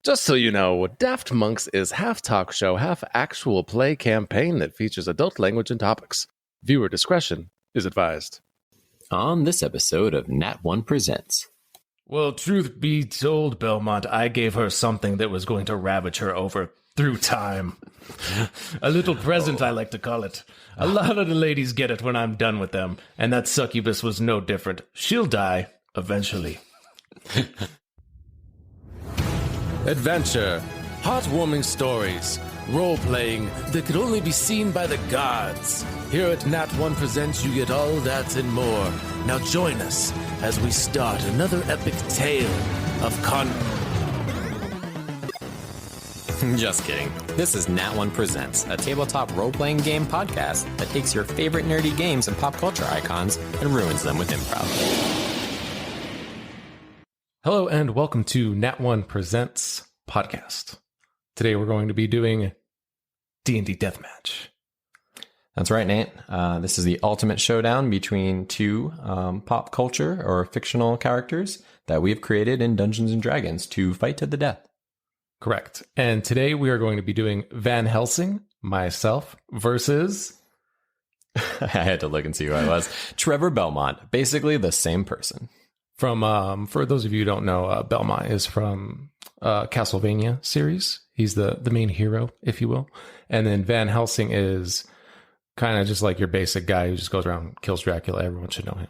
Just so you know, Daft Monks is half talk show, half actual play campaign that features adult language and topics. Viewer discretion is advised. On this episode of Nat One Presents. Well, truth be told, Belmont, I gave her something that was going to ravage her over through time. A little present, I like to call it. A lot of the ladies get it when I'm done with them, and that succubus was no different. She'll die, eventually. Adventure, heartwarming stories, role-playing that could only be seen by the gods. Here at Nat One Presents, you get all that and more. Now join us as we start another epic tale of Just kidding. This is Nat One Presents, a tabletop role-playing game podcast that takes your favorite nerdy games and pop culture icons and ruins them with improv. Hello and welcome to Nat One Presents podcast. Today we're going to be doing D&D deathmatch. That's right, Nate. This is the ultimate showdown between two pop culture or fictional characters that we've created in Dungeons & Dragons to fight to the death. Correct. And today we are going to be doing Van Helsing, myself, versus... I had to look and see who I was. Trevor Belmont, basically the same person. From, for those of you who don't know, Belmont is from Castlevania series. He's the main hero, if you will. And then Van Helsing is kind of just like your basic guy who just goes around and kills Dracula. Everyone should know him.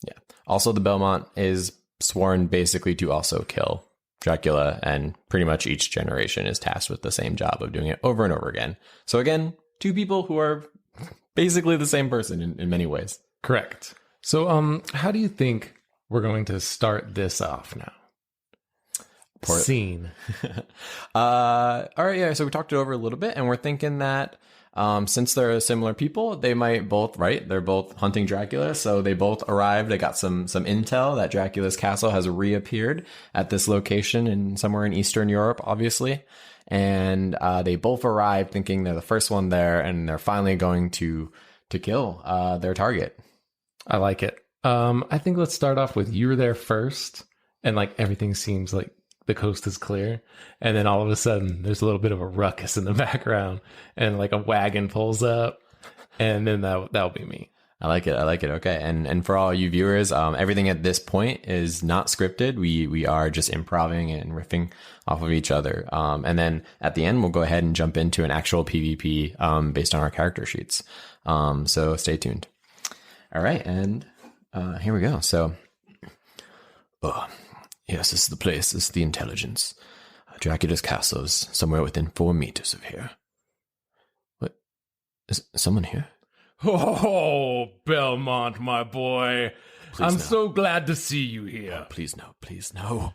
Yeah. Also, the Belmont is sworn basically to also kill Dracula, and pretty much each generation is tasked with the same job of doing it over and over again. So again, two people who are basically the same person in many ways. Correct. So how do you think we're going to start this off now? Scene. All right, yeah, so we talked it over a little bit, and we're thinking that since they're similar people, they might both, right? They're both hunting Dracula, so they both arrived. They got some intel that Dracula's castle has reappeared at this location in somewhere in Eastern Europe, obviously. And they both arrived thinking they're the first one there, and they're finally going to kill their target. I like it. I think let's start off with you're there first, and like everything seems like the coast is clear, and then all of a sudden there's a little bit of a ruckus in the background, and like a wagon pulls up, and then that'll be me. I like it. Okay, and for all you viewers, everything at this point is not scripted. We are just improvising and riffing off of each other, and then at the end we'll go ahead and jump into an actual PvP based on our character sheets. So stay tuned. All right, and here we go. So, yes, this is the place. This is the intelligence. Dracula's castle is somewhere within 4 meters of here. What? Is someone here? Oh, Belmont, my boy. Please, no. So glad to see you here. Oh, please no.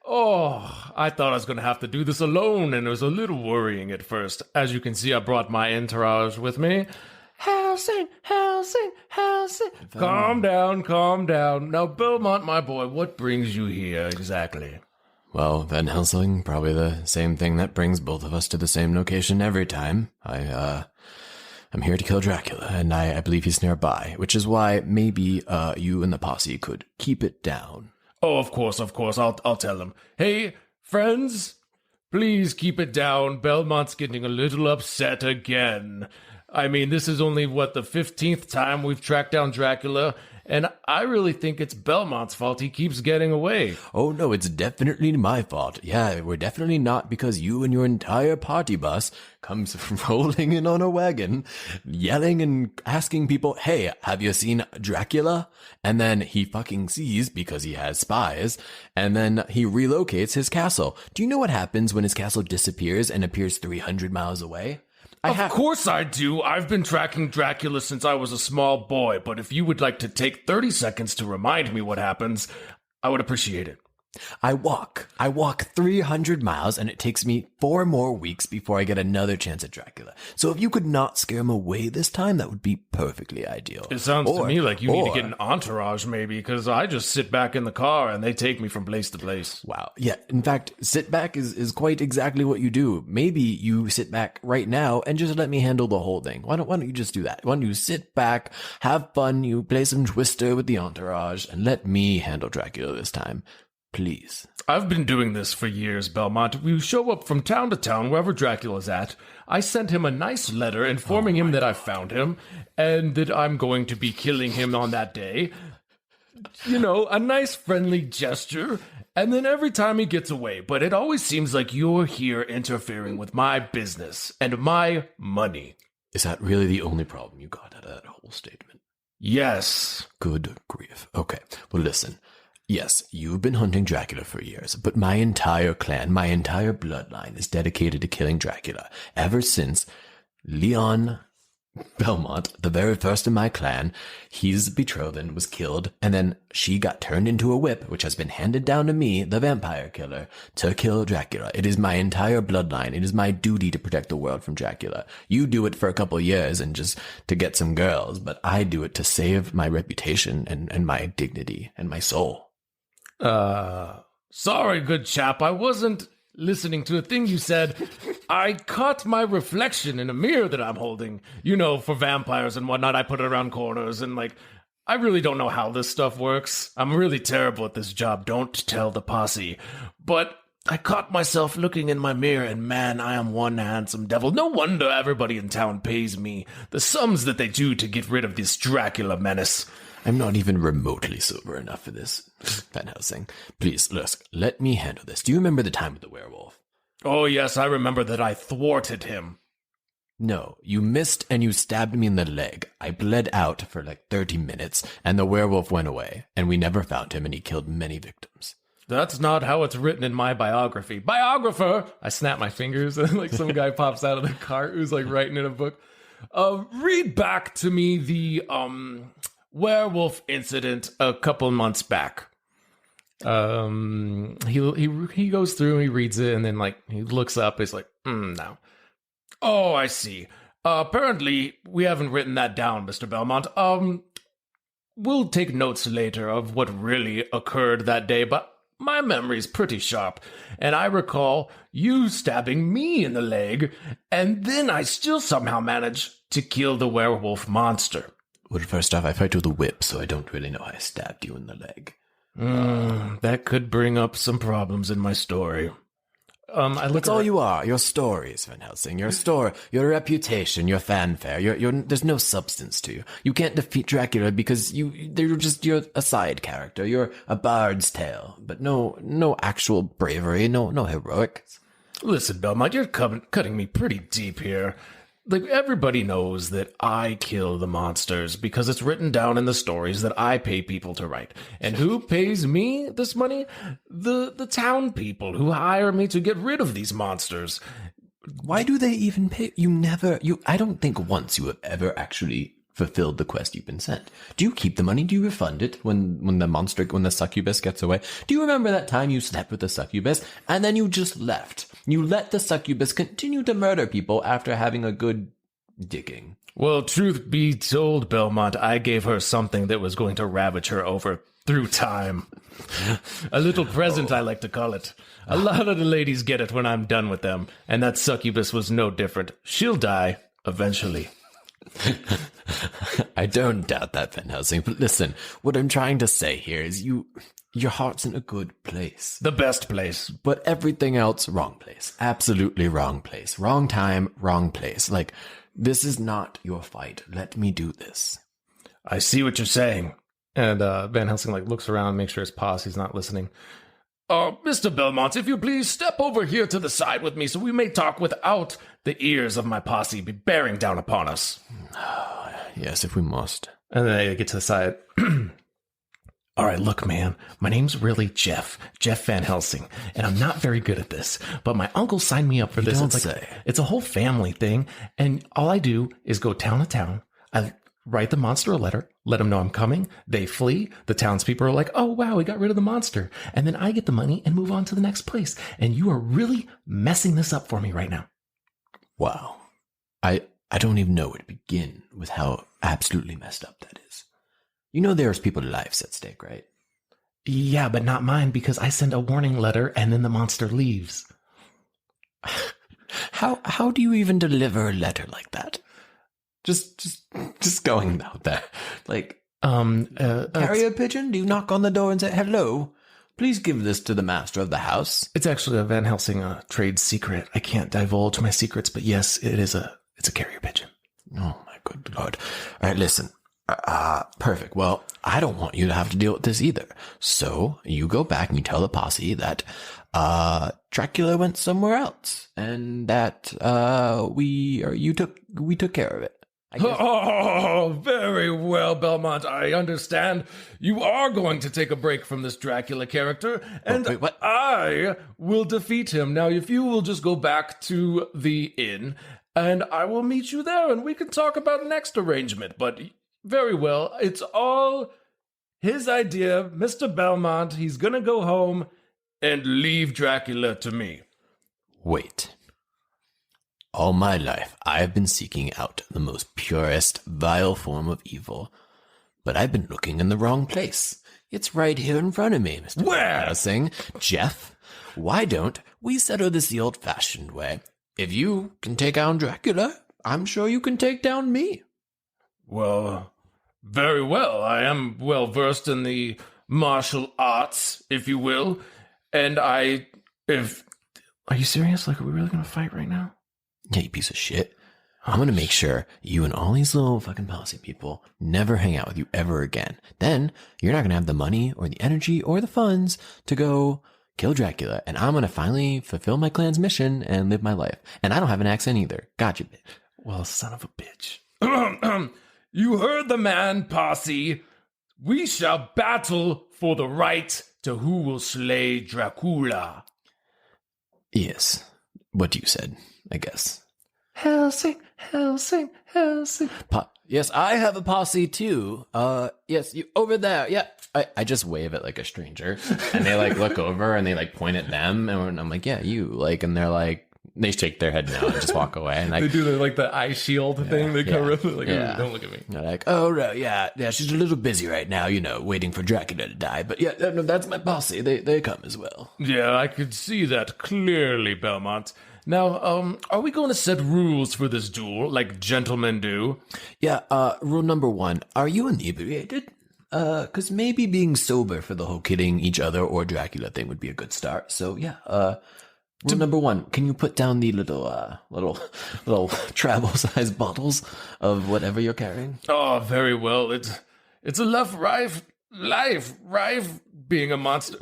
Oh, I thought I was going to have to do this alone, and it was a little worrying at first. As you can see, I brought my entourage with me. Helsing. Calm down. Now, Belmont, my boy, what brings you here exactly? Well, Van Helsing, probably the same thing that brings both of us to the same location every time. I'm here to kill Dracula, and I believe he's nearby, which is why maybe you and the posse could keep it down. Oh, of course, I'll tell him. Hey, friends, please keep it down. Belmont's getting a little upset again. I mean, this is only, the 15th time we've tracked down Dracula, and I really think it's Belmont's fault he keeps getting away. Oh, no, it's definitely my fault. Yeah, we're definitely not, because you and your entire party bus comes rolling in on a wagon, yelling and asking people, hey, have you seen Dracula? And then he fucking sees, because he has spies, and then he relocates his castle. Do you know what happens when his castle disappears and appears 300 miles away? Of course I do. I've been tracking Dracula since I was a small boy, but if you would like to take 30 seconds to remind me what happens, I would appreciate it. I walk 300 miles, and it takes me 4 more weeks before I get another chance at Dracula. So if you could not scare him away this time, that would be perfectly ideal. It sounds to me like you need to get an entourage, maybe, because I just sit back in the car and they take me from place to place. Wow. Yeah, in fact, sit back is quite exactly what you do. Maybe you sit back right now and just let me handle the whole thing. Why don't you just do that? Why don't you sit back, have fun, you play some Twister with the entourage, and let me handle Dracula this time. Please. I've been doing this for years, Belmont. We show up from town to town, wherever Dracula's at. I sent him a nice letter informing him that I found him, and that I'm going to be killing him on that day. You know, a nice friendly gesture, and then every time he gets away. But it always seems like you're here interfering with my business and my money. Is that really the only problem you got out of that whole statement? Yes. Good grief. Okay, well listen. Yes, you've been hunting Dracula for years, but my entire clan, my entire bloodline is dedicated to killing Dracula. Ever since Leon Belmont, the very first in my clan, his betrothed was killed, and then she got turned into a whip, which has been handed down to me, the vampire killer, to kill Dracula. It is my entire bloodline. It is my duty to protect the world from Dracula. You do it for a couple years and just to get some girls, but I do it to save my reputation and my dignity and my soul. Sorry, good chap. I wasn't listening to a thing you said. I caught my reflection in a mirror that I'm holding. You know, for vampires and whatnot, I put it around corners and, like, I really don't know how this stuff works. I'm really terrible at this job. Don't tell the posse. But I caught myself looking in my mirror, and man, I am one handsome devil. No wonder everybody in town pays me the sums that they do to get rid of this Dracula menace. I'm not even remotely sober enough for this, Van Helsing. Please, let me handle this. Do you remember the time with the werewolf? Oh, yes, I remember that I thwarted him. No, you missed and you stabbed me in the leg. I bled out for like 30 minutes, and the werewolf went away, and we never found him, and he killed many victims. That's not how it's written in my biography. Biographer! I snap my fingers, and like some guy pops out of the cart who's like writing in a book. Read back to me the, werewolf incident a couple months back. He goes through and he reads it, and then like he looks up. He's like, no. Oh, I see. Apparently we haven't written that down, Mr. Belmont. We'll take notes later of what really occurred that day, but my memory's pretty sharp, and I recall you stabbing me in the leg, and then I still somehow managed to kill the werewolf monster. Well, first off, I fight with a whip, so I don't really know how I stabbed you in the leg. That could bring up some problems in my story. That's all you are. Your stories, Van Helsing. Your story, your reputation, your fanfare. There's no substance to you. You can't defeat Dracula because you're a side character. You're a bard's tale, but no actual bravery, no heroics. Listen, Belmont, you're cutting me pretty deep here. Like, everybody knows that I kill the monsters because it's written down in the stories that I pay people to write. And who pays me this money? The town people who hire me to get rid of these monsters. Why do they even pay? I don't think once you have ever actually fulfilled the quest you've been sent. Do you keep the money? Do you refund it when the succubus gets away? Do you remember that time you slept with the succubus and then you just left? You let the succubus continue to murder people after having a good digging. Well, truth be told, Belmont, I gave her something that was going to ravage her over through time. A little present, I like to call it. A lot of the ladies get it when I'm done with them, and that succubus was no different. She'll die eventually. I don't doubt that, Van Helsing, but listen, what I'm trying to say here is your heart's in a good place. The best place. But everything else, wrong place. Absolutely wrong place. Wrong time, wrong place. Like, this is not your fight. Let me do this. I see what you're saying. And Van Helsing looks around, makes sure his posse's not listening. Mr. Belmont, if you please, step over here to the side with me so we may talk without the ears of my posse be bearing down upon us. Yes, if we must. And then I get to the side. All right, look, man, my name's really Jeff Van Helsing, and I'm not very good at this, but my uncle signed me up for this. It's a whole family thing, and all I do is go town to town. I write the monster a letter, let them know I'm coming. They flee. The townspeople are like, oh, wow, we got rid of the monster. And then I get the money and move on to the next place. And you are really messing this up for me right now. Wow. I don't even know where to begin with how absolutely messed up that is. You know there's people's lives at stake, right? Yeah, but not mine because I send a warning letter and then the monster leaves. How do you even deliver a letter like that? Just going out there. Like, carrier pigeon? Do you knock on the door and say, hello, Please give this to the master of the house. It's actually a Van Helsing trade secret. I can't divulge my secrets, but yes, it's a carrier pigeon. Oh, my good Lord. All right, listen. Perfect. Well, I don't want you to have to deal with this either. So you go back and you tell the posse that Dracula went somewhere else and that we took care of it. Oh, very well, Belmont. I understand. You are going to take a break from this Dracula character, and wait, what? I will defeat him. Now, if you will just go back to the inn, and I will meet you there, and we can talk about next arrangement. But very well, it's all his idea. Mr. Belmont, he's going to go home and leave Dracula to me. Wait. All my life, I have been seeking out the most purest, vile form of evil. But I've been looking in the wrong place. It's right here in front of me, Mr. Where? Helsing. Jeff, why don't we settle this the old-fashioned way? If you can take down Dracula, I'm sure you can take down me. Well, very well. I am well versed in the martial arts, if you will. And are you serious? Like, are we really going to fight right now? Yeah, you piece of shit. I'm going to make sure you and all these little fucking posse people never hang out with you ever again. Then you're not going to have the money or the energy or the funds to go kill Dracula. And I'm going to finally fulfill my clan's mission and live my life. And I don't have an accent either. Gotcha, bitch. Well, son of a bitch. You heard the man, posse. We shall battle for the right to who will slay Dracula. Yes. What you said, I guess. Helsing, Helsing, Helsing. Yes, I have a posse too. Yes, you over there. Yeah. I just wave at like a stranger and they like look over and they like point at them and I'm like, yeah, you like, and they're like, they shake their head no and just walk away. And like, they do the eye shield thing. They cover up like, yeah. Don't look at me. They're like, oh, right, yeah, she's a little busy right now, waiting for Dracula to die. But yeah, no, that's my posse. They come as well. Yeah, I could see that clearly, Belmont. Now, are we going to set rules for this duel like gentlemen do? Yeah, rule number 1, are you inebriated? Because maybe being sober for the whole killing each other or Dracula thing would be a good start. So yeah, rule number 1, can you put down the little travel-sized bottles of whatever you're carrying? Oh, very well. It's a life being a monster,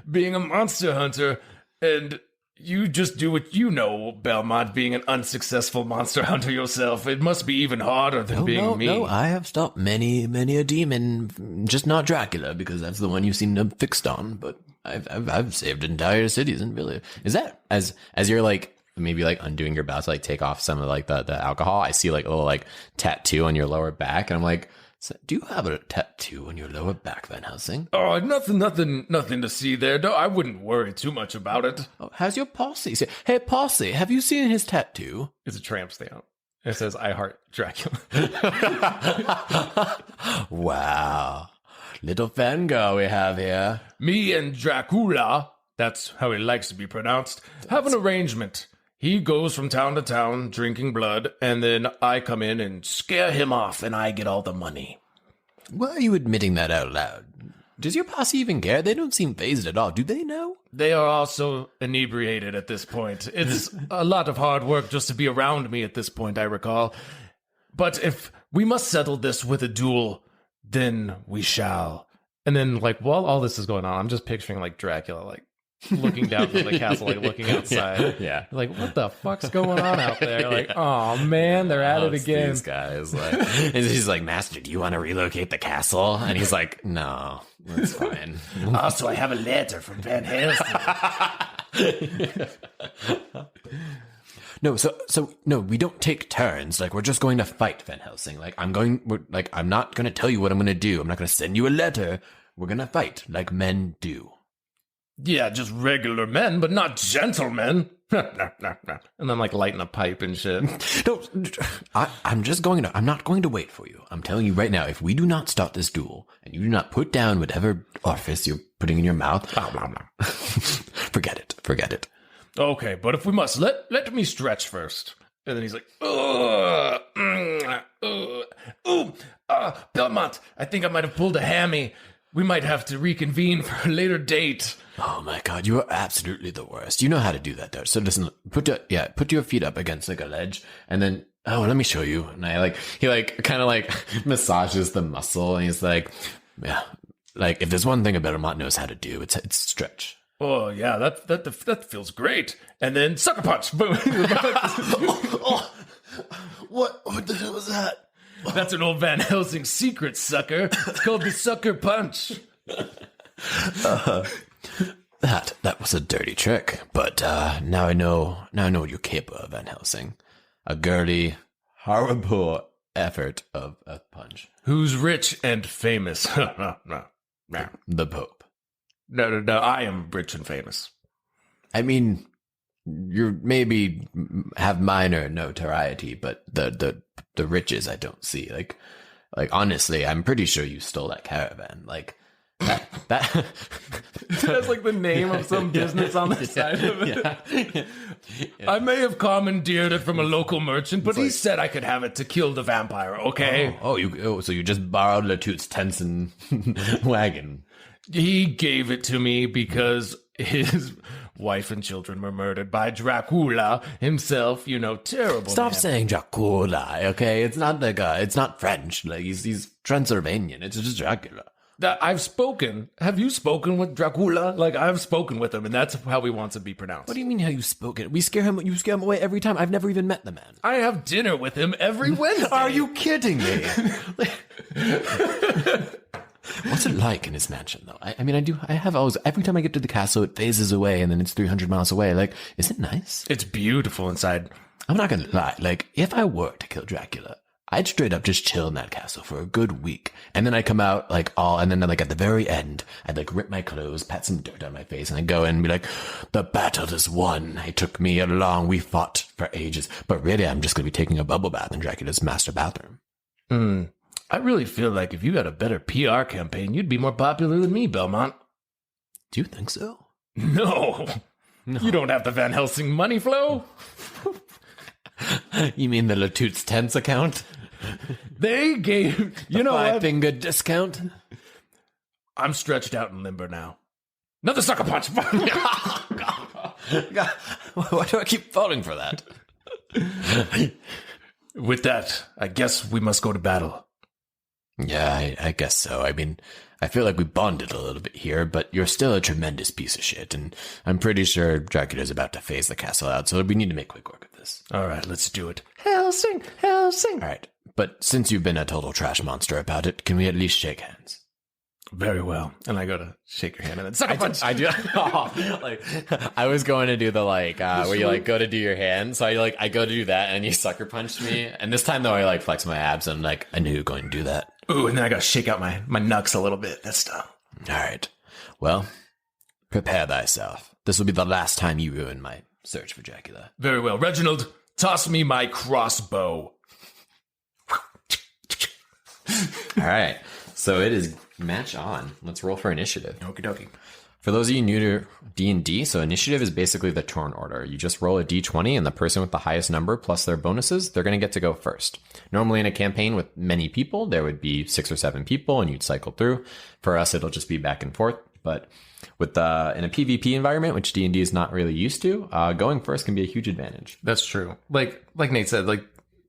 being a monster hunter, and you just do what you know, Belmont, being an unsuccessful monster hunter yourself. It must be even harder than being me. No, I have stopped many a demon, just not Dracula, because that's the one you seem to have fixed on, but I've saved entire cities, and really, is that, as you're like, maybe like undoing your belt to like take off some of like the alcohol, I see like a little like tattoo on your lower back, and I'm like, so, do you have a tattoo on your lower back, Van Helsing? Oh, nothing to see there. No, I wouldn't worry too much about it. Oh, how's your posse? Hey, posse, have you seen his tattoo? It's a tramp stamp. It says, I heart Dracula. Wow. Little fangirl we have here. Me and Dracula, that's how he likes to be pronounced, have an arrangement. He goes from town to town drinking blood, and then I come in and scare him off, and I get all the money. Why are you admitting that out loud? Does your posse even care? They don't seem fazed at all. Do they know? They are also inebriated at this point. It's a lot of hard work just to be around me at this point, I recall. But if we must settle this with a duel, then we shall. And then, like, while all this is going on, I'm just picturing, like, Dracula, like, looking down from the castle, like looking outside. Yeah. Like, what the fuck's going on out there? Like, oh man, they're at it again. These guys, like, and he's like, Master, do you want to relocate the castle? And he's like, no, that's fine. Also, I have a letter from Van Helsing. No, so no, we don't take turns. Like, we're just going to fight, Van Helsing. Like, I'm not going to tell you what I'm going to do. I'm not going to send you a letter. We're going to fight like men do. Yeah, just regular men, but not gentlemen. And then, like, lighting a pipe and shit. No, I'm not going to wait for you. I'm telling you right now, if we do not start this duel, and you do not put down whatever orifice you're putting in your mouth, forget it. Okay, but if we must, let me stretch first. And then he's like, Belmont, I think I might have pulled a hammy. We might have to reconvene for a later date. Oh my god, you are absolutely the worst. You know how to do that, though. So listen, put your feet up against like a ledge, and then let me show you. And he kind of massages the muscle, and he's like, yeah, like if there's one thing a Belmont knows how to do, it's stretch. Oh yeah, that feels great. And then sucker punch. Boom. What the hell was that? That's an old Van Helsing secret, sucker. It's called the sucker punch. That was a dirty trick, but now I know what you're capable of, Van Helsing. A girly, horrible effort of a punch. Who's rich and famous? The Pope. No, I am rich and famous. I mean, you maybe have minor notoriety, but the riches I don't see. Like honestly, I'm pretty sure you stole that caravan. Like that that's like the name of some business on the side of it. Yeah. I may have commandeered it from a local merchant, but he said I could have it to kill the vampire. Okay. So you just borrowed Latute's tents and wagon. He gave it to me because his wife and children were murdered by Dracula himself. Terrible. Stop man. saying Dracula, okay? It's not it's not French. Like he's Transylvanian. It's just Dracula. I've spoken. Have you spoken with Dracula? Like I've spoken with him, and that's how he wants to be pronounced. What do you mean how you spoken? You scare him away every time. I've never even met the man. I have dinner with him every Wednesday. Are you kidding me? What's it like in his mansion, though? I mean, I have always, every time I get to the castle, it phases away and then it's 300 miles away. Like, is it nice? It's beautiful inside. I'm not gonna lie. Like, if I were to kill Dracula, I'd straight up just chill in that castle for a good week. And then I'd come out, and then, at the very end, I'd, rip my clothes, pat some dirt on my face, and I'd go in and be like, the battle is won. It took me we fought for ages. But really, I'm just gonna be taking a bubble bath in Dracula's master bathroom. I really feel like if you had a better PR campaign, you'd be more popular than me, Belmont. Do you think so? No. You don't have the Van Helsing money flow. You mean the Latute's Tents account? They gave... You know what? 5-finger discount? I'm stretched out and limber now. Another sucker punch! God. Why do I keep falling for that? With that, I guess we must go to battle. Yeah, I guess so. I mean, I feel like we bonded a little bit here, but you're still a tremendous piece of shit, and I'm pretty sure Dracula's about to phase the castle out, so we need to make quick work of this. All right, let's do it. Helsing! All right, but since you've been a total trash monster about it, can we at least shake hands? Very well. And I go to shake your hand and then sucker punch. I do. I was going to do the where you go to do your hand. So I go to do that and you sucker punched me. And this time though, I flex my abs and I knew you were going to do that. Ooh, and then I got to shake out my knucks a little bit. That's stuff. All right. Well, prepare thyself. This will be the last time you ruin my search for Dracula. Very well. Reginald, toss me my crossbow. All right. So it is match on. Let's roll for initiative. Okie dokie. For those of you new to D&D, so initiative is basically the turn order. You just roll a d20 and the person with the highest number plus their bonuses, they're going to get to go first. Normally in a campaign with many people, there would be 6 or 7 people and you'd cycle through. For us, it'll just be back and forth. But with in a PvP environment, which D&D is not really used to, going first can be a huge advantage. That's true. Like Nate said,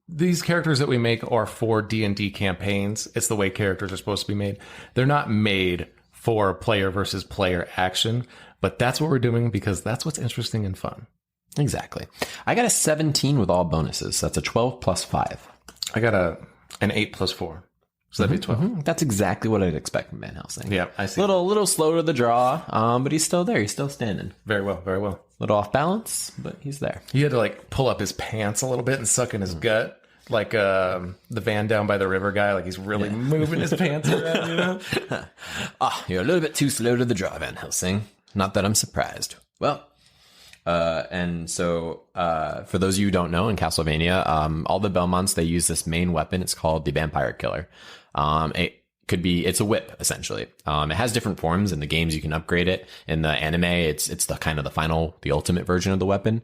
these characters that we make are for D&D campaigns. It's the way characters are supposed to be made. They're not made for player versus player action, but that's what we're doing because that's what's interesting and fun. Exactly. I got a 17 with all bonuses. So that's a 12 plus 5. I got an 8 plus 4. So that'd be 12. Mm-hmm. That's exactly what I'd expect from Van Helsing. Yeah, I see. Little slow to the draw, but he's still there. He's still standing. Very well, very well. Little off balance, but he's there. He had to pull up his pants a little bit and suck in his gut. Like the van down by the river guy, he's really moving his pants around, you know? You're a little bit too slow to the draw, Van Helsing. Not that I'm surprised. Well, and so for those of you who don't know, in Castlevania, all the Belmonts, they use this main weapon. It's called the Vampire Killer. It's a whip, essentially. It has different forms. In the games, you can upgrade it. In the anime, it's the ultimate version of the weapon,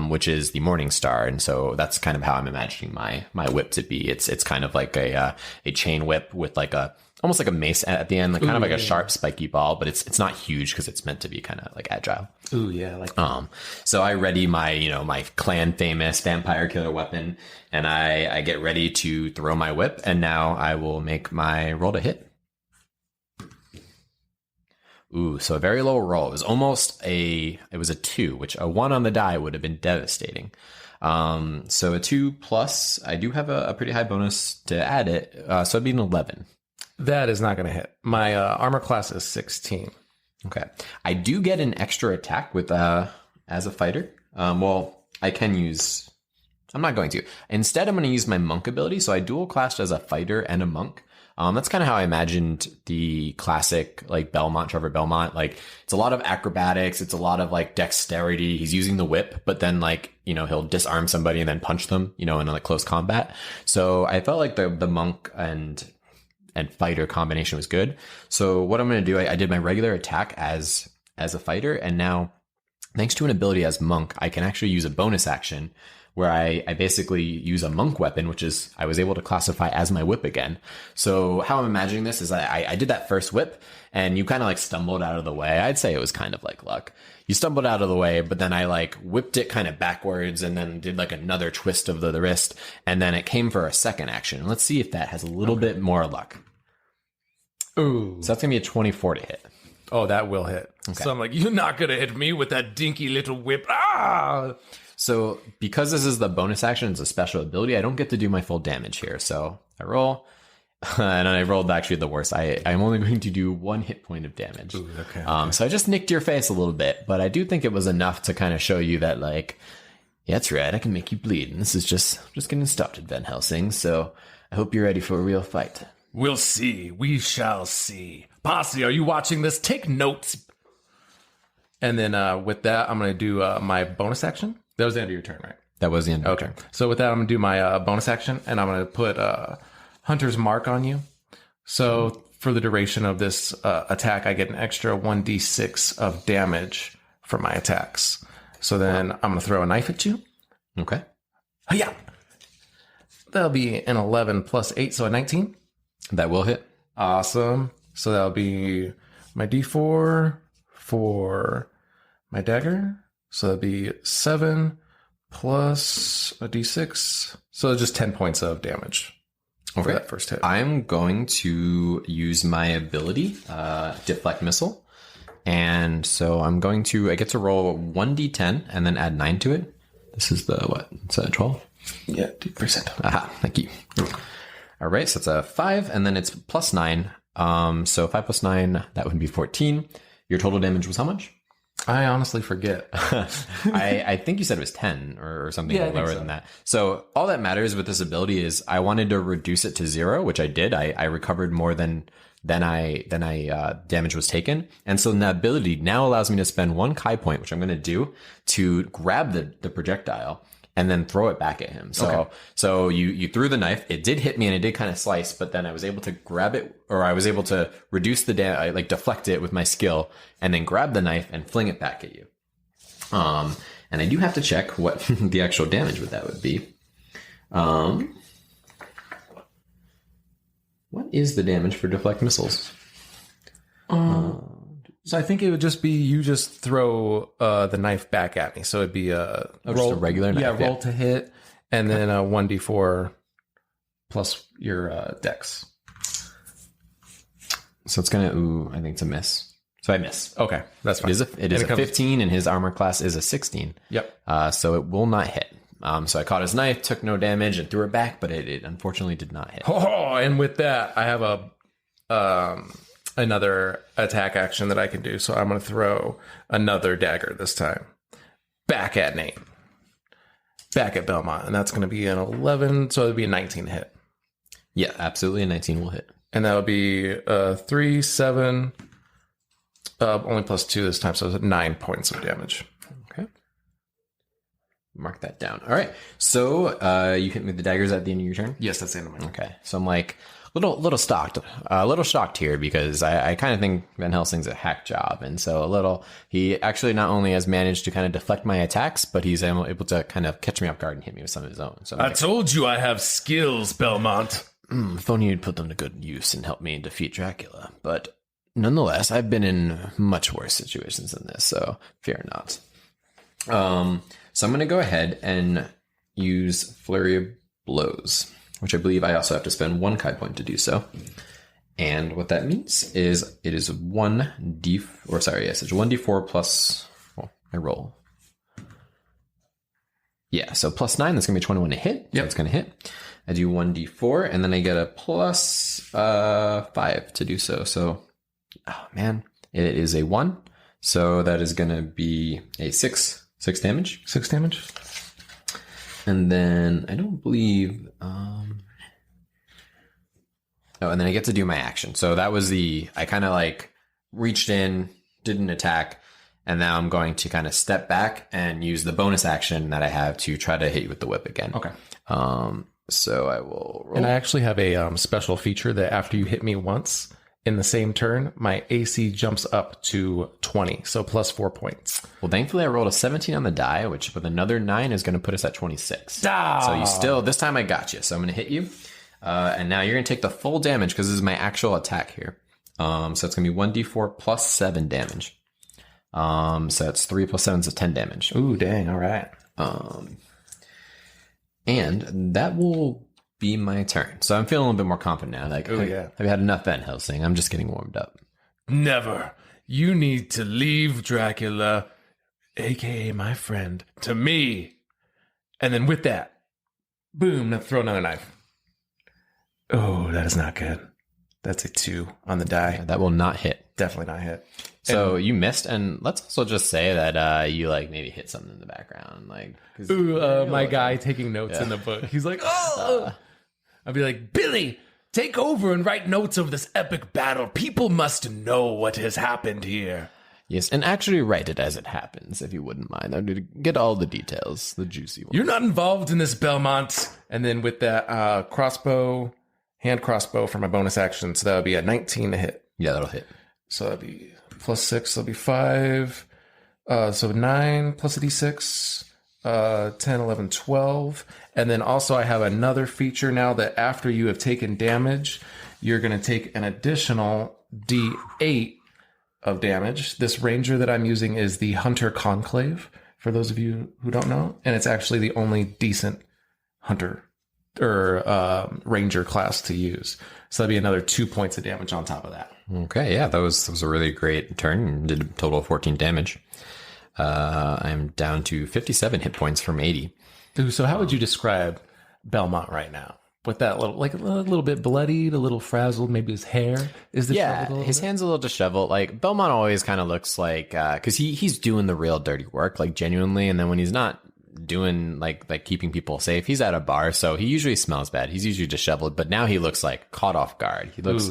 which is the Morning Star. And so that's kind of how I'm imagining my whip to be. It's kind of like a chain whip with a almost like a mace at the end, like kind of like a sharp, spiky ball, but it's not huge because it's meant to be kind of like agile. Ooh, yeah, like So I ready my, my clan famous vampire killer weapon, and I get ready to throw my whip, and now I will make my roll to hit. Ooh, so a very low roll. It was a 2, which a 1 on the die would have been devastating. So a 2 plus, I do have a pretty high bonus to add it, so it'd be an 11. That is not going to hit. My armor class is 16. Okay. I do get an extra attack with as a fighter. Well, I can use... I'm not going to. Instead, I'm going to use my monk ability. So I dual classed as a fighter and a monk. That's kind of how I imagined the classic, like, Trevor Belmont. Like, it's a lot of acrobatics. It's a lot of, like, dexterity. He's using the whip, but then, like, he'll disarm somebody and then punch them, in like close combat. So I felt like the monk and fighter combination was good. So what I'm going to do, I did my regular attack as a fighter, and now thanks to an ability as monk, I can actually use a bonus action where I basically use a monk weapon, which is I was able to classify as my whip again. So how I'm imagining this is I did that first whip, and you kind of like stumbled out of the way. I'd say it was kind of like luck. You stumbled out of the way, but then I like whipped it kind of backwards and then did like another twist of the wrist, and then it came for a second action. Let's see if that has a little bit more luck. Ooh. So that's going to be a 24 to hit. Oh, that will hit. Okay. So I'm like, you're not going to hit me with that dinky little whip. Ah! So because this is the bonus action, it's a special ability, I don't get to do my full damage here. So I roll, and I rolled actually the worst. I'm only going to do 1 hit point of damage. Ooh, okay. So I just nicked your face a little bit, but I do think it was enough to kind of show you that, like, yeah, that's right, I can make you bleed. And this is just getting started, Van Helsing. So I hope you're ready for a real fight. We'll see. We shall see. Posse, are you watching this? Take notes. And then with that, I'm going to do my bonus action. That was the end of your turn, right? That was the end of your turn. So with that, I'm going to do my bonus action, and I'm going to put Hunter's Mark on you. So for the duration of this attack, I get an extra 1d6 of damage for my attacks. So then I'm going to throw a knife at you. Okay. Yeah. That'll be an 11 plus 8, so a 19. That will hit. Awesome. So that'll be my d4 for my dagger. So that'd be 7 plus a d6. So just 10 points of damage for that first hit. I'm going to use my ability, Deflect Missile. And so I get to roll 1d10 and then add 9 to it. This is the, what? Is that a 12? Yeah, 2%. Aha, thank you. All right, so it's a 5, and then it's plus 9. So 5 plus 9, that would be 14. Your total damage was how much? I honestly forget. I think you said it was 10 or something lower than that. So all that matters with this ability is I wanted to reduce it to 0, which I did. I recovered more than damage was taken. And so the ability now allows me to spend 1 Kai point, which I'm going to do, to grab the projectile and then throw it back at him. So you threw the knife. It did hit me and it did kind of slice, but then I was able to grab it, or I was able to reduce the damage, deflect it with my skill, and then grab the knife and fling it back at you. And I do have to check what the actual damage with that would be. What is the damage for deflect missiles? So I think it would just be you just throw the knife back at me. So it'd be a just a regular knife. Yeah, roll to hit, and then a 1d4 plus your dex. So it's gonna. I think it's a miss. So I miss. Okay, that's fine. It is a 15, and his armor class is a 16. Yep. So it will not hit. So I caught his knife, took no damage, and threw it back, but it unfortunately did not hit. Oh, and with that, I have another attack action that I can do. So I'm going to throw another dagger this time. Back at Nate. Back at Belmont. And that's going to be an 11. So it'll be a 19 hit. Yeah, absolutely. A 19 will hit. And that would be 3, 7, only plus 2 this time. So it's 9 points of damage. Okay. Mark that down. All right. So you hit me with the daggers at the end of your turn? Yes, that's the end of my turn. Okay. So I'm like... little shocked here because I kind of think Van Helsing's a hack job, and so he actually not only has managed to kind of deflect my attacks, but he's able to kind of catch me off guard and hit me with some of his own. So I told you I have skills, Belmont. if only you'd put them to good use and help me defeat Dracula. But nonetheless, I've been in much worse situations than this, so fear not. So I'm going to go ahead and use Flurry of Blows, which I believe I also have to spend 1 Kai point to do so. And what that means is it is 1d4 plus, well, I roll. Yeah, so plus 9, that's going to be 21 to hit. Yep. So it's going to hit. I do 1d4, and then I get a plus 5 to do so. So, oh man, it is a 1. So that is going to be a 6 damage. 6 damage. And then I don't believe... Oh, and then I get to do my action. So that was I kind of like reached in, did an attack, and now I'm going to kind of step back and use the bonus action that I have to try to hit you with the whip again. Okay. So I will roll. And I actually have a special feature that after you hit me once in the same turn, my AC jumps up to 20, so plus 4 points. Well, thankfully I rolled a 17 on the die, which with another 9 is going to put us at 26. Ah! So you still, this time I got you. So I'm going to hit you. And now you're going to take the full damage because this is my actual attack here. So it's going to be 1d4 plus 7 damage. So that's 3 plus 7 is 10 damage. Ooh, dang. All right. And that will be my turn. So I'm feeling a little bit more confident now. Like, yeah. I've had enough Van Helsing. I'm just getting warmed up. Never. You need to leave Dracula, aka my friend, to me. And then with that, boom, now throw another knife. Oh, that is not good. That's a 2 on the die. That will not hit. Definitely not hit. So you missed, and let's also just say that you like maybe hit something in the background, like My guy taking notes in the book. He's like, oh. I'd be like, Billy, take over and write notes of this epic battle. People must know what has happened here. Yes, and actually write it as it happens, if you wouldn't mind. I'd get all the details, the juicy ones. You're not involved in this, Belmont. And then with that hand crossbow for my bonus action, so that would be a 19 to hit. Yeah, that'll hit. So that'd be plus 6, that'll be 5. So 9 plus a d6, 10, 11, 12. And then also I have another feature now that after you have taken damage, you're going to take an additional d8 of damage. This ranger that I'm using is the Hunter Conclave, for those of you who don't know. And it's actually the only decent hunter or ranger class to use. So that'd be another 2 points of damage on top of that. Okay, yeah, that was a really great turn. Did a total of 14 damage. I'm down to 57 hit points from 80. Ooh, so how would you describe Belmont right now? With that little, like a little bit bloodied, a little frazzled, maybe his hair is disheveled. Yeah, his hand's a little disheveled. Like Belmont always kind of looks like, because he's doing the real dirty work, like genuinely. And then when he's not doing like keeping people safe, he's at a bar, so he usually smells bad. He's usually disheveled, but now he looks like caught off guard. He looks,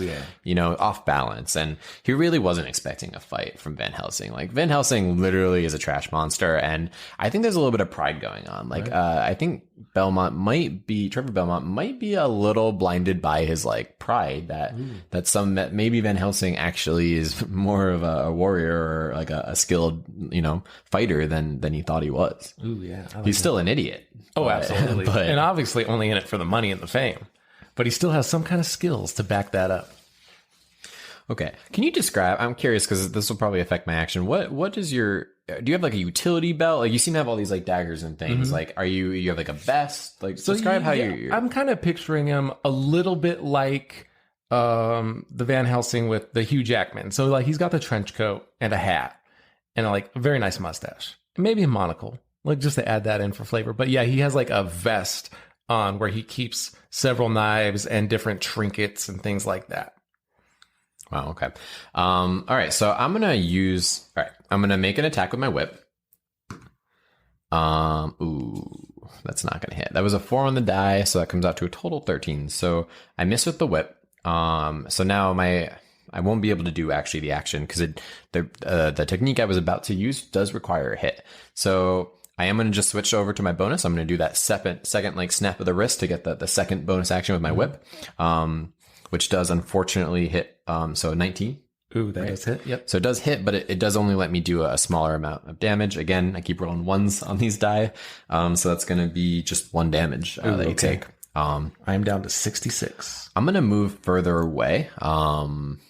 off balance, and he really wasn't expecting a fight from Van Helsing. Like Van Helsing literally is a trash monster, and I think there's a little bit of pride going on. Like I think Trevor Belmont might be a little blinded by his like pride that maybe Van Helsing actually is more of a warrior or like a skilled fighter than he thought he was. Ooh, yeah. He's still an idiot. Oh, absolutely. But, and obviously only in it for the money and the fame. But he still has some kind of skills to back that up. Okay. Can you describe, I'm curious because this will probably affect my action. What is do you have like a utility belt? Like you seem to have all these like daggers and things. Mm-hmm. Like you have like a vest? Like so describe how you're... I'm kind of picturing him a little bit like the Van Helsing with the Hugh Jackman. So like he's got the trench coat and a hat and a very nice mustache. Maybe a monocle. Like just to add that in for flavor. But yeah, he has like a vest on where he keeps several knives and different trinkets and things like that. Wow, okay. All right, so I'm going to make an attack with my whip. Ooh, that's not going to hit. That was a 4 on the die, so that comes out to a total 13. So I miss with the whip. So now I won't be able to do actually the action because the technique I was about to use does require a hit. So I am going to just switch over to my bonus. I'm going to do that second like snap of the wrist to get the second bonus action with my whip, which does unfortunately hit. So 19. Ooh, that does hit. Yep. So it does hit, but it does only let me do a smaller amount of damage. Again, I keep rolling ones on these die. So that's going to be just 1 damage that you take. I am down to 66. I'm gonna move further away. I'm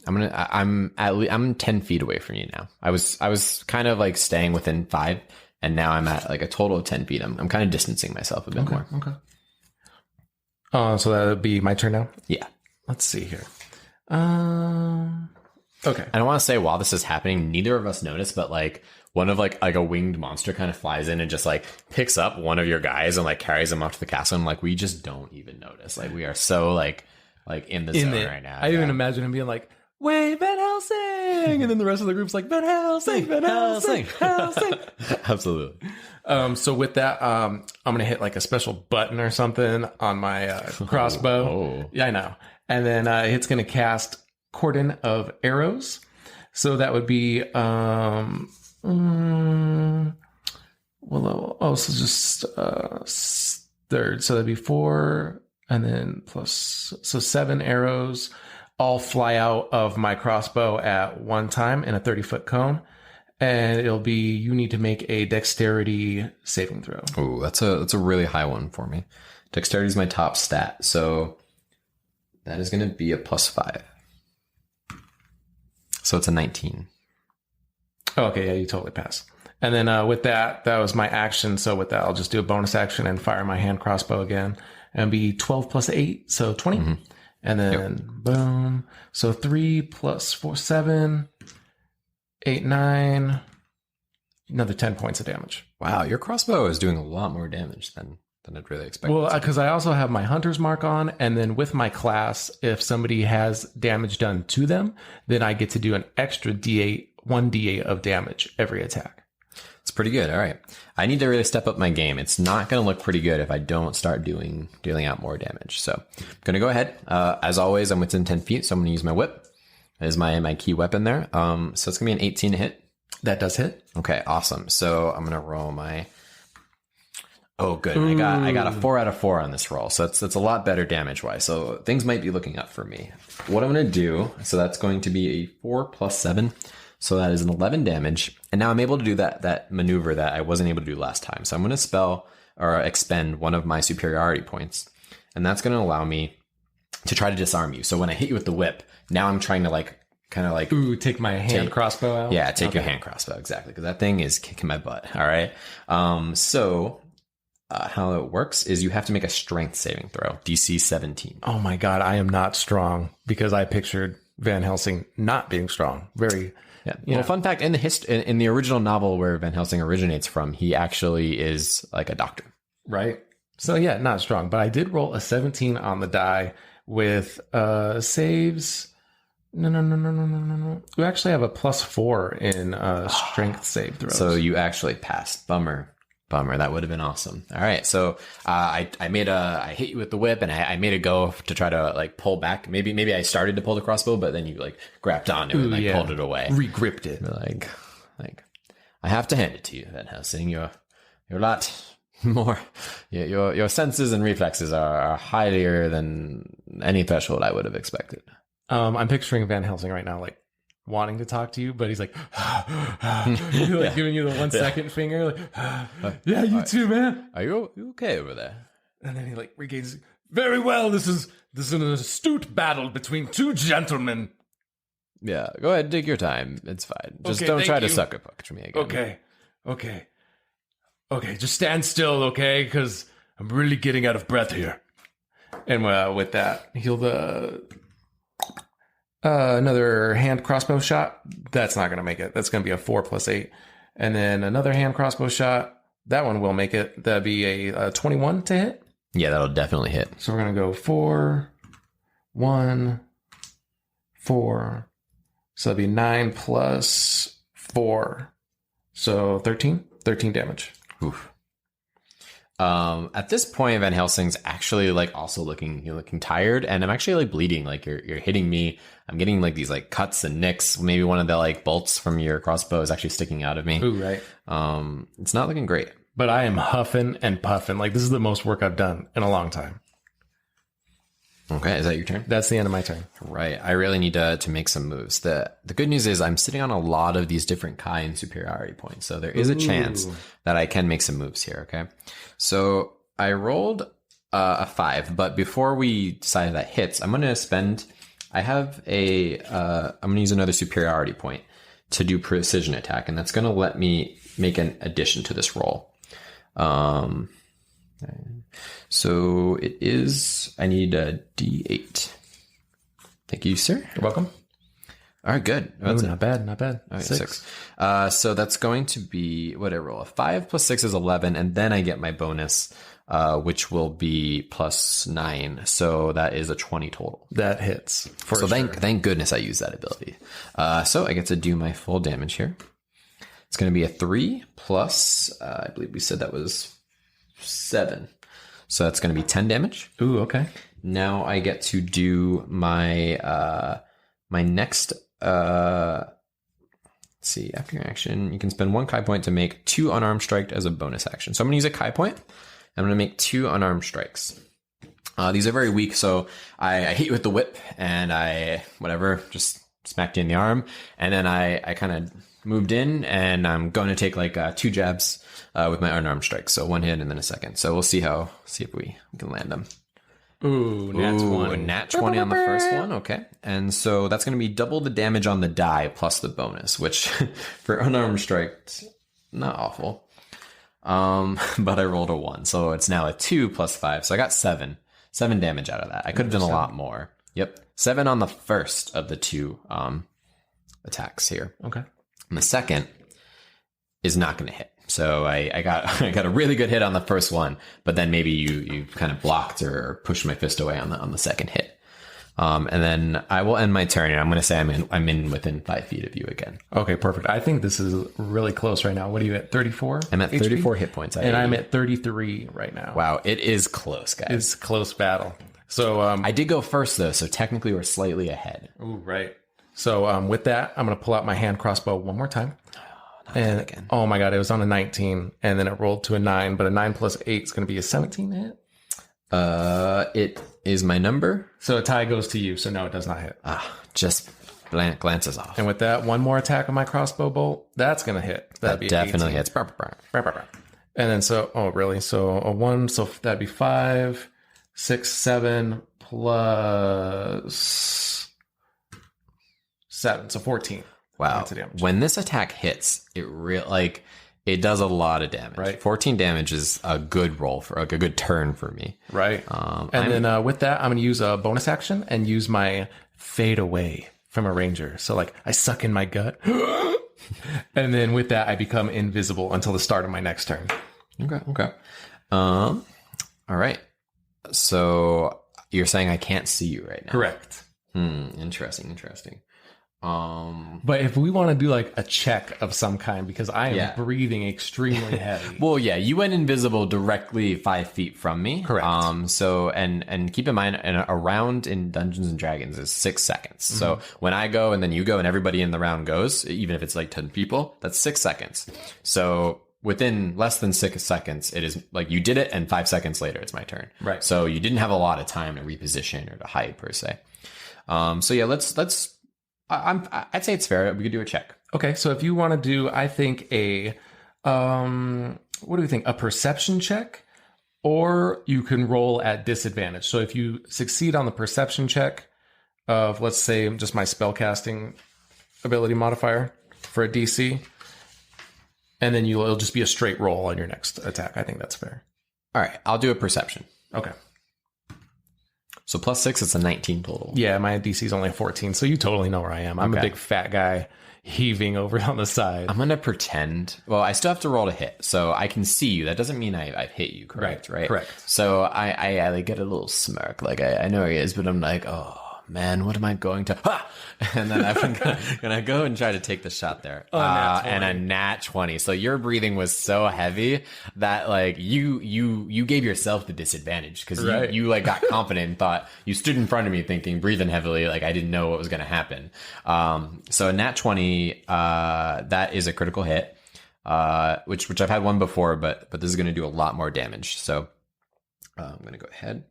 10 feet away from you now. I was kind of like staying within 5, and now I'm at like a total of 10 feet. I'm kind of distancing myself a bit more. Okay. So that would be my turn now. Yeah. Let's see here. Okay. And I want to say, while this is happening, neither of us notice, but like one of like a winged monster kind of flies in and just like picks up one of your guys and like carries him off to the castle. And like, we just don't even notice. Like, we are so like in the zone right now. I even imagine him being like, "Wait, Van Helsing!" And then the rest of the group's like, "Van Helsing, Van Helsing, Helsing." Absolutely. So with that, I'm gonna hit like a special button or something on my crossbow. Oh. Yeah, I know. And then it's gonna cast Cordon of Arrows. So that would be so just third. So that'd be 4, and then plus 7 arrows. All fly out of my crossbow at one time in a 30-foot cone. And it'll be, you need to make a dexterity saving throw. Oh, that's a really high one for me. Dexterity is my top stat. So that is going to be a +5. So it's a 19. Okay, yeah, you totally pass. And then with that was my action. So with that, I'll just do a bonus action and fire my hand crossbow again. And be 12 plus 8, so 20. Mm-hmm. And then boom. So 3 plus 4, 7, 8, 9. Another 10 points of damage. Wow, your crossbow is doing a lot more damage than I'd really expected. Well, because I also have my hunter's mark on, and then with my class, if somebody has damage done to them, then I get to do an extra D8, 1d8 of damage every attack. It's pretty good. All right. I need to really step up my game. It's not going to look pretty good if I don't start dealing out more damage. So I'm going to go ahead. As always, I'm within 10 feet, so I'm going to use my whip as my key weapon there. So it's going to be an 18 to hit. That does hit. Okay, awesome. So I'm going to roll my... Oh, good. I got a 4 out of 4 on this roll. So that's a lot better damage-wise. So things might be looking up for me. What I'm going to do, so that's going to be a 4 plus 7. So that is an 11 damage. And now I'm able to do that maneuver that I wasn't able to do last time. So I'm going to expend one of my superiority points. And that's going to allow me to try to disarm you. So when I hit you with the whip, now I'm trying to take my hand crossbow out? Yeah, take your hand crossbow, exactly. Because that thing is kicking my butt. All right. How it works is you have to make a strength saving throw, DC 17. Oh my God, I am not strong because I pictured Van Helsing not being strong. Very... Yeah. Well, fun fact, in the original novel where Van Helsing originates from, he actually is like a doctor. Right. So yeah, not strong. But I did roll a 17 on the die with saves. No. You actually have a +4 in strength save throws. So you actually passed. Bummer. That would have been awesome. All right. So I hit you with the whip, and I made a go to try to like pull back. Maybe I started to pull the crossbow, but then you like grabbed onto it and pulled it away. Regripped it. Like I have to hand it to you, Van Helsing. You're a lot more. Your senses and reflexes are higher than any threshold I would have expected. I'm picturing Van Helsing right now, like wanting to talk to you, but he's like, giving you the 1 second finger, like, yeah, you too, man. Are you okay over there? And then he like regains. Very well. This is an astute battle between two gentlemen. Yeah, go ahead, take your time. It's fine. Just Okay, don't thank try to you. sucker punch me again. Okay. Just stand still, okay? Because I'm really getting out of breath here. And with that, he'll another hand crossbow shot. That's not going to make it. That's going to be a 4 plus 8. And then another hand crossbow shot. That one will make it. That'd be a 21 to hit. Yeah, that'll definitely hit. So we're going to go 4, 1, 4. So that'd be 9 plus 4. So 13 damage. Oof. At this point, Van Helsing's actually like also looking tired, and I'm actually like bleeding. Like you're hitting me. I'm getting like these like cuts and nicks. Maybe one of the like bolts from your crossbow is actually sticking out of me. Ooh, right. It's not looking great. But I am huffing and puffing. Like this is the most work I've done in a long time. Okay, is that your turn? That's the end of my turn. Right. I really need to make some moves. The good news is I'm sitting on a lot of these different kind superiority points. So there is a chance that I can make some moves here. Okay. So I rolled a 5. But before we decide if that hits, I'm going to spend. I have a. I'm going to use another superiority point to do precision attack, and that's going to let me make an addition to this roll. So it is. I need a D8. Thank you, sir. You're welcome. All right, good. Ooh, not bad, not bad. Okay, 6. So that's going to be, what did I roll? A 5 plus 6 is 11, and then I get my bonus, which will be plus 9. So that is a 20 total. That hits. So thank goodness I used that ability. So I get to do my full damage here. It's going to be a 3 plus, I believe we said that was 7. So that's going to be 10 damage. Ooh, okay. Now I get to do my my next. Let's see. After your action, you can spend 1 Kai point to make 2 unarmed strike as a bonus action. So I'm going to use a Kai point. I'm going to make 2 unarmed strikes. These are very weak, so I hit you with the whip, and I just smacked you in the arm, and then I kind of moved in, and I'm going to take like 2 jabs with my unarmed strike. So 1 hit and then a second. So we'll see if we can land them. Ooh, nat 20. Nat 20 on the first one. Okay. And so that's going to be double the damage on the die plus the bonus, which for unarmed strike, not awful. But I rolled a 1. So it's now a 2 plus 5. So I got 7 damage out of that. I could have done a lot more. Yep. 7 on the first of the 2 attacks here. Okay. And the second is not going to hit. So I got a really good hit on the first one, but then maybe you kind of blocked or pushed my fist away on the second hit. And then I will end my turn, and I'm going to say I'm in within 5 feet of you again. Okay, perfect. I think this is really close right now. What are you at? 34? I'm at 34 hit points. And I'm at 33 right now. Wow, it is close, guys. It's a close battle. So I did go first though, so technically we're slightly ahead. Ooh, right. So with that, I'm going to pull out my hand crossbow one more time. And again. Oh my god, it was on a 19, and then it rolled to a 9, but a 9 plus 8 is going to be a 17 hit. It is my number. So a tie goes to you, so no, it does not hit. Just glances off. And with that, one more attack of my crossbow bolt, that's going to hit. That be definitely 18. hits. And then really? So a 1, so that'd be 5, 6, 7 plus 7, so 14. Wow. When this attack hits, it does a lot of damage. Right. 14 damage is a good roll for a good turn for me. Right. Then with that, I'm going to use a bonus action and use my fade away from a ranger. So I suck in my gut. And then with that, I become invisible until the start of my next turn. Okay. All right. So you're saying I can't see you right now. Correct. Interesting. But if we want to do a check of some kind, because I am breathing extremely heavy. Well, yeah, you went invisible directly 5 feet from me. Correct. So and keep in mind, a round in Dungeons and Dragons is 6 seconds. Mm-hmm. So when I go and then you go and everybody in the round goes, even if it's 10 people, that's 6 seconds. So within less than 6 seconds, it is you did it, and 5 seconds later, it's my turn. Right. So you didn't have a lot of time to reposition or to hide per se. So yeah, let's. I'd say it's fair. We could do a check. Okay, so if you want to do, I think what do we think? A perception check, or you can roll at disadvantage. So if you succeed on the perception check of, let's say, just my spellcasting ability modifier for a DC, and then it'll just be a straight roll on your next attack. I think that's fair. All right, I'll do a perception. Okay. So plus 6, it's a 19 total. Yeah, my DC is only a 14, so you totally know where I am. I'm a big fat guy heaving over on the side. I'm going to pretend. Well, I still have to roll to hit, so I can see you. That doesn't mean I've hit you, correct? Right? Correct. So I get a little smirk. I know he is, but I'm oh, man, what am I going to... Ha! And then I'm gonna go and try to take the shot there. And a nat 20. So your breathing was so heavy that you gave yourself the disadvantage, because you got confident and thought, you stood in front of me thinking, breathing heavily, I didn't know what was gonna happen. So a nat 20, that is a critical hit, which I've had one before, but this is gonna do a lot more damage. So I'm gonna go ahead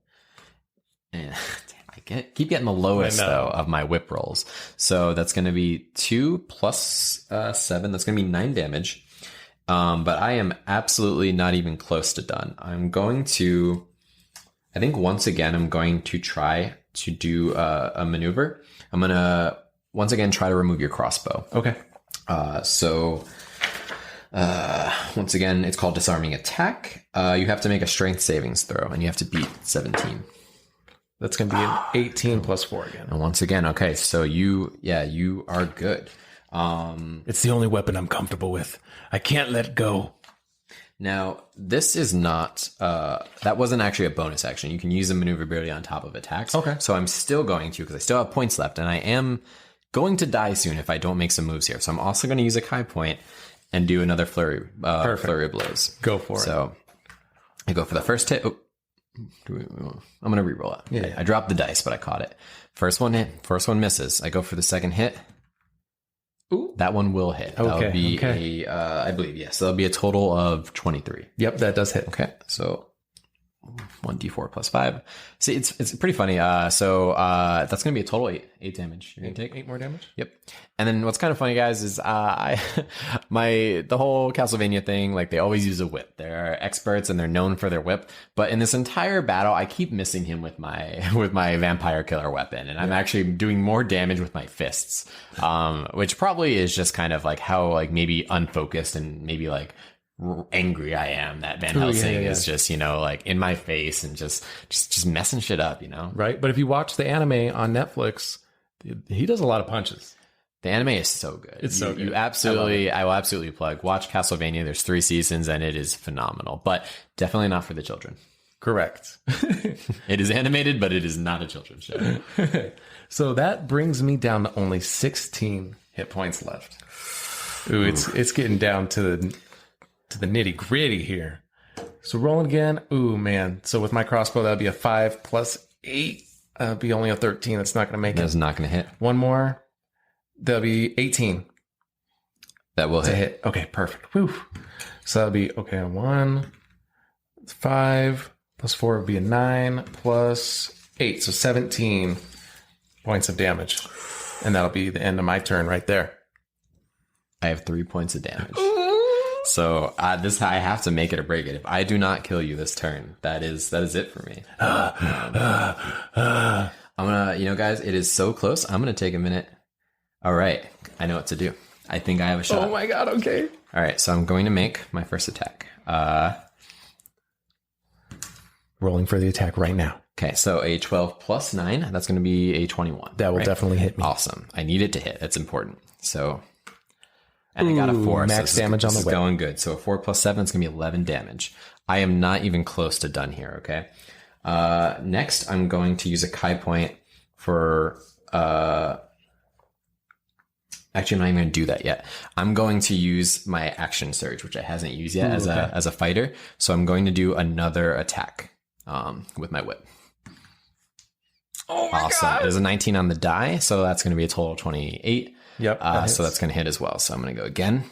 and keep getting the lowest though of my whip rolls. So that's going to be 2 plus 7. That's going to be 9 damage. But I am absolutely not even close to done. I'm going to I think once again, I'm going to try to do a maneuver. I'm going to once again try to remove your crossbow. Okay. Once again, it's called disarming attack. You have to make a strength savings throw, and you have to beat 17. That's going to be an 18 plus 4 again. And once again, okay, so you are good. It's the only weapon I'm comfortable with. I can't let go. Now, this is not, that wasn't actually a bonus action. You can use the maneuverability on top of attacks. Okay. So I'm still going to, because I still have points left, and I am going to die soon if I don't make some moves here. So I'm also going to use a Kai point and do another flurry of blows. Go for it. So I go for the first hit. Oh, I'm going to reroll it. Yeah. I dropped the dice, but I caught it. First one hit. First one misses. I go for the second hit. Ooh. That one will hit. That'll be I believe, yes. That'll be a total of 23. Yep, that does hit. Okay, so 1d4 plus 5. See, it's pretty funny. That's going to be a total 8 damage. You're going to take 8 more damage? Yep. And then what's kind of funny, guys, is the whole Castlevania thing, like they always use a whip. They're experts and they're known for their whip. But in this entire battle, I keep missing him with my vampire killer weapon, and I'm actually doing more damage with my fists, which probably is just kind of like how like maybe unfocused and maybe like angry I am that Van Helsing is just, like in my face and just messing shit up, Right. But if you watch the anime on Netflix, he does a lot of punches. The anime is so good. It's so good. I will absolutely plug. Watch Castlevania. There's 3 seasons and it is phenomenal, but definitely not for the children. Correct. It is animated, but it is not a children's show. So that brings me down to only 16 hit points left. Ooh, it's getting down to the nitty gritty here. So rolling again. Ooh, man. So with my crossbow, that'd be a 5 plus 8. That'd be only a 13. That's not going to make it. That's not going to hit. One more. That'll be 18. That will hit. Okay, perfect. Whew. So that'll be, 1, 5, plus 4 would be a 9, plus 8. So 17 points of damage. And that'll be the end of my turn right there. I have 3 points of damage. So I have to make it or break it. If I do not kill you this turn, that is it for me. I'm gonna, guys, it is so close. I'm gonna take a minute. All right, I know what to do. I think I have a shot. Oh my god! Okay. All right, so I'm going to make my first attack. Rolling for the attack right now. Okay, so a 12 plus 9. That's going to be a 21. That will definitely hit me. Awesome. I need it to hit. That's important. So. And I got a 4. Max damage on the whip. Going good. So a 4 plus 7 is going to be 11 damage. I am not even close to done here, okay? Next, I'm going to use a Kai point for... Actually, I'm not even going to do that yet. I'm going to use my action surge, which I hasn't used yet as a fighter. So I'm going to do another attack with my whip. Oh my god! There's a 19 on the die, so that's going to be a total of 28. Yep. So that's going to hit as well. So I'm going to go again.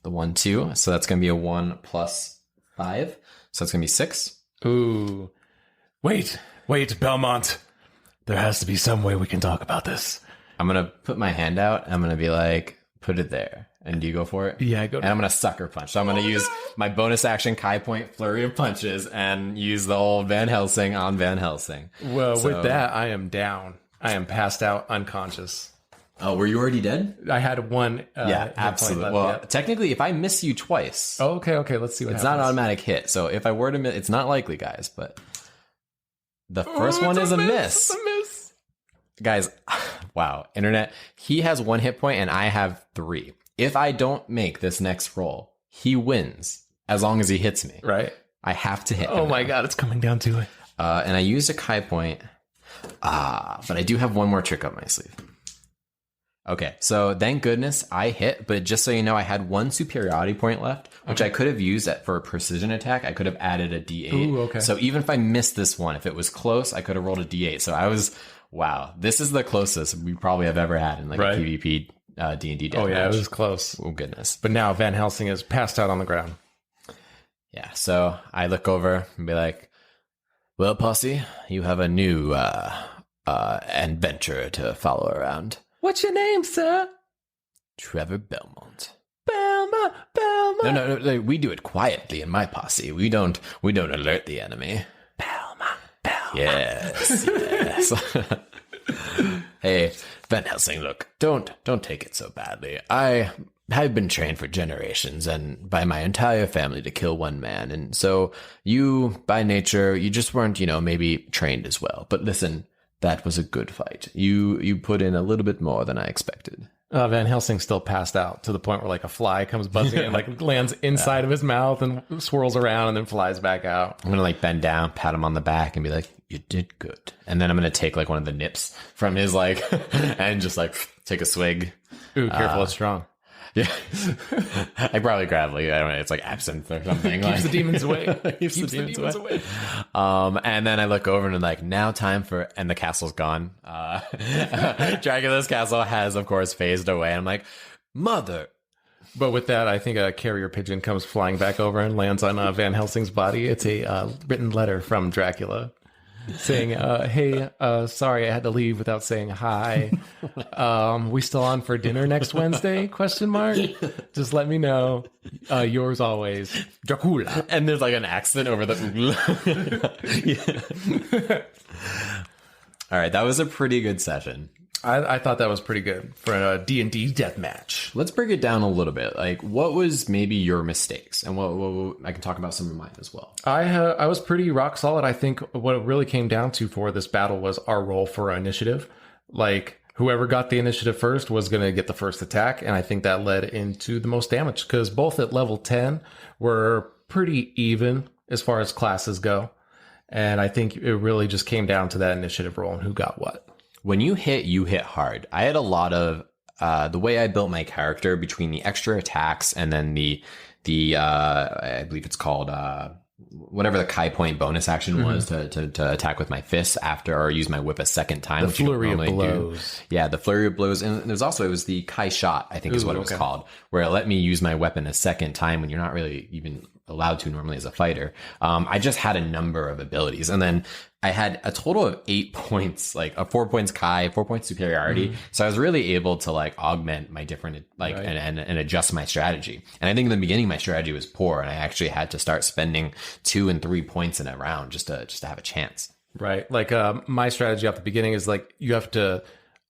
The 1, 2. So that's going to be a 1 plus 5. So that's going to be 6. Ooh. Wait, Belmont. There has to be some way we can talk about this. I'm going to put my hand out. I'm going to be like, put it there. And do you go for it? Yeah, I go. And I'm going to sucker punch. So I'm going to use my bonus action Kai point flurry of punches and use the old Van Helsing on Van Helsing. Well, with that, I am down. I am passed out, unconscious. Oh, were you already dead? I had 1. Yeah, absolutely. Well, technically, if I miss you twice, okay. Let's see what happens. It's not an automatic hit. So if I were to miss, it's not likely, guys. But the first one is a miss. It's a miss. Guys, wow, internet. He has 1 hit point and I have 3. If I don't make this next roll, he wins as long as he hits me. Right. I have to hit him. Oh my god, it's coming down to it. And I used a Kai point. But I do have one more trick up my sleeve. Okay, so thank goodness I hit, but just so you know, I had 1 superiority point left, which I could have used for a precision attack. I could have added a D8. Ooh, okay. So even if I missed this one, if it was close, I could have rolled a D8. So I was, wow, this is the closest we probably have ever had in like a PvP D&D deathmatch. Oh yeah, it was close. Oh goodness. But now Van Helsing is passed out on the ground. Yeah, so I look over and be like, well, posse, you have a new adventurer to follow around. What's your name, sir? Trevor Belmont. Belmont. No, we do it quietly in my posse. We don't alert the enemy. Belmont. Yes, yes. Hey, Van Helsing, look, don't take it so badly. I've been trained for generations and by my entire family to kill one man. And so you, by nature, you just weren't, maybe trained as well. But listen, that was a good fight. You put in a little bit more than I expected. Van Helsing still passed out to the point where like a fly comes buzzing and like lands inside of his mouth and swirls around and then flies back out. I'm going to bend down, pat him on the back and be like, you did good. And then I'm going to take one of the nips from his and just take a swig. Ooh, careful, it's strong. Yeah. I probably grab I don't know, it's absinthe or something. Keeps the demons away. Keeps the demons away. And then I look over and I'm now time for, and the castle's gone. Dracula's castle has, of course, phased away. And I'm like, mother. But with that, I think a carrier pigeon comes flying back over and lands on Van Helsing's body. It's a written letter from Dracula saying, hey, sorry I had to leave without saying hi. We still on for dinner next Wednesday? ? Just let me know. Yours always, Dracula. And there's an accent over the All right, that was a pretty good session. I thought that was pretty good for a D&D deathmatch. Let's break it down a little bit. What was maybe your mistakes? And what I can talk about some of mine as well. I was pretty rock solid. I think what it really came down to for this battle was our roll for initiative. Whoever got the initiative first was going to get the first attack. And I think that led into the most damage because both at level 10 were pretty even as far as classes go. And I think it really just came down to that initiative roll and who got what. When you hit hard. I had a lot of the way I built my character between the extra attacks and then the I believe it's called whatever the Kai point bonus action was to attack with my fists after or use my whip a second time. The flurry of blows. Yeah, the flurry of blows. And it was the Kai shot, I think is what it was called, where it let me use my weapon a second time when you're not really even allowed to normally as a fighter. I just had a number of abilities. And then I had a total of 8 points, 4 points Kai, 4 points superiority. So I was really able to augment my different, and adjust my strategy. And I think in the beginning, my strategy was poor and I actually had to start spending 2 and 3 points in a round just to have a chance. Right. My strategy at the beginning is you have to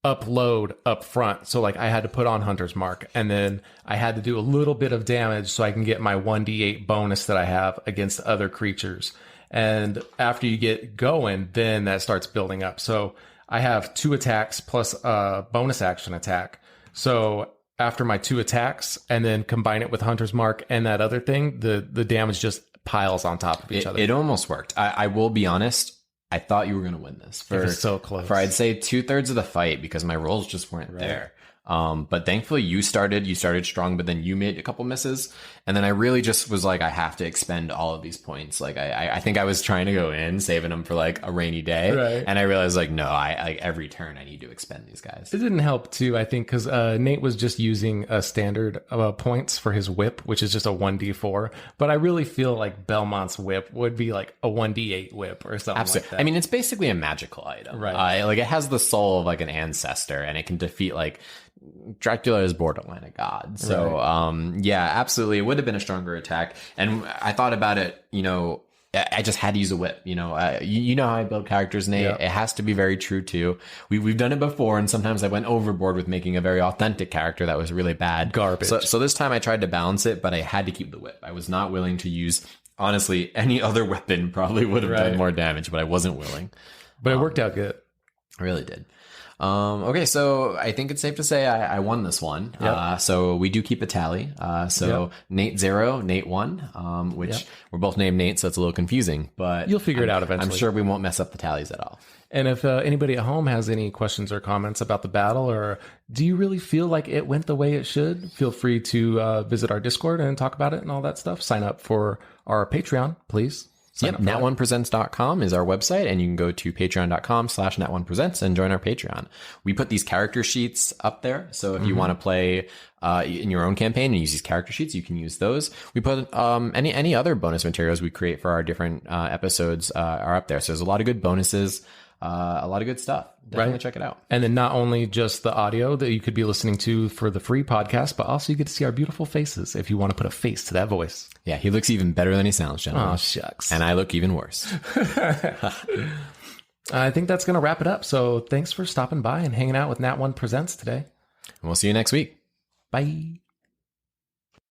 upload up front. So I had to put on Hunter's Mark and then I had to do a little bit of damage so I can get my 1d8 bonus that I have against other creatures. And after you get going, then that starts building up. So I have 2 attacks plus a bonus action attack. So after my 2 attacks and then combine it with Hunter's Mark and that other thing, the damage just piles on top of each other. It almost worked. I will be honest. I thought you were going to win this. It was so close. For I'd say 2/3 of the fight because my rolls just weren't there. But thankfully you started strong, but then you made a couple misses. And then I really just was I have to expend all of these points. I think I was trying to go in, saving them for a rainy day. Right. And I realized no, I every turn I need to expend these guys. It didn't help too, I think, because Nate was just using a standard points for his whip, which is just a 1d4. But I really feel like Belmont's whip would be a 1d8 whip or something like that. I mean, it's basically a magical item. Right. It has the soul of an ancestor and it can defeat Dracula is borderline a god. So, yeah, absolutely. It would have been a stronger attack. And I thought about it, I just had to use a whip. You know how I build characters, Nate. Yeah. It has to be very true too. We've done it before, and sometimes I went overboard with making a very authentic character that was really bad. Garbage. So this time I tried to balance it, but I had to keep the whip. I was not willing to use, honestly, any other weapon probably would have done more damage, but I wasn't willing. But it worked out good. I really did. Okay, so I think it's safe to say I won this one. Yep. So we do keep a tally. Nate 0, Nate 1, which we're both named Nate, so it's a little confusing, but you'll figure it out eventually. I'm sure we won't mess up the tallies at all. And if anybody at home has any questions or comments about the battle, or do you really feel like it went the way it should, feel free to visit our Discord and talk about it and all that stuff. Sign up for our Patreon, please. Yep, nat1presents.com is our website, and you can go to patreon.com/nat1presents and join our Patreon. We put these character sheets up there, so if you want to play in your own campaign and use these character sheets, you can use those. We put any other bonus materials we create for our different episodes are up there. So there's a lot of good bonuses, a lot of good stuff. Definitely check it out. And then not only just the audio that you could be listening to for the free podcast, but also you get to see our beautiful faces if you want to put a face to that voice. Yeah, he looks even better than he sounds, gentlemen. Oh, shucks. And I look even worse. I think that's going to wrap it up. So thanks for stopping by and hanging out with Nat One Presents today. And we'll see you next week. Bye.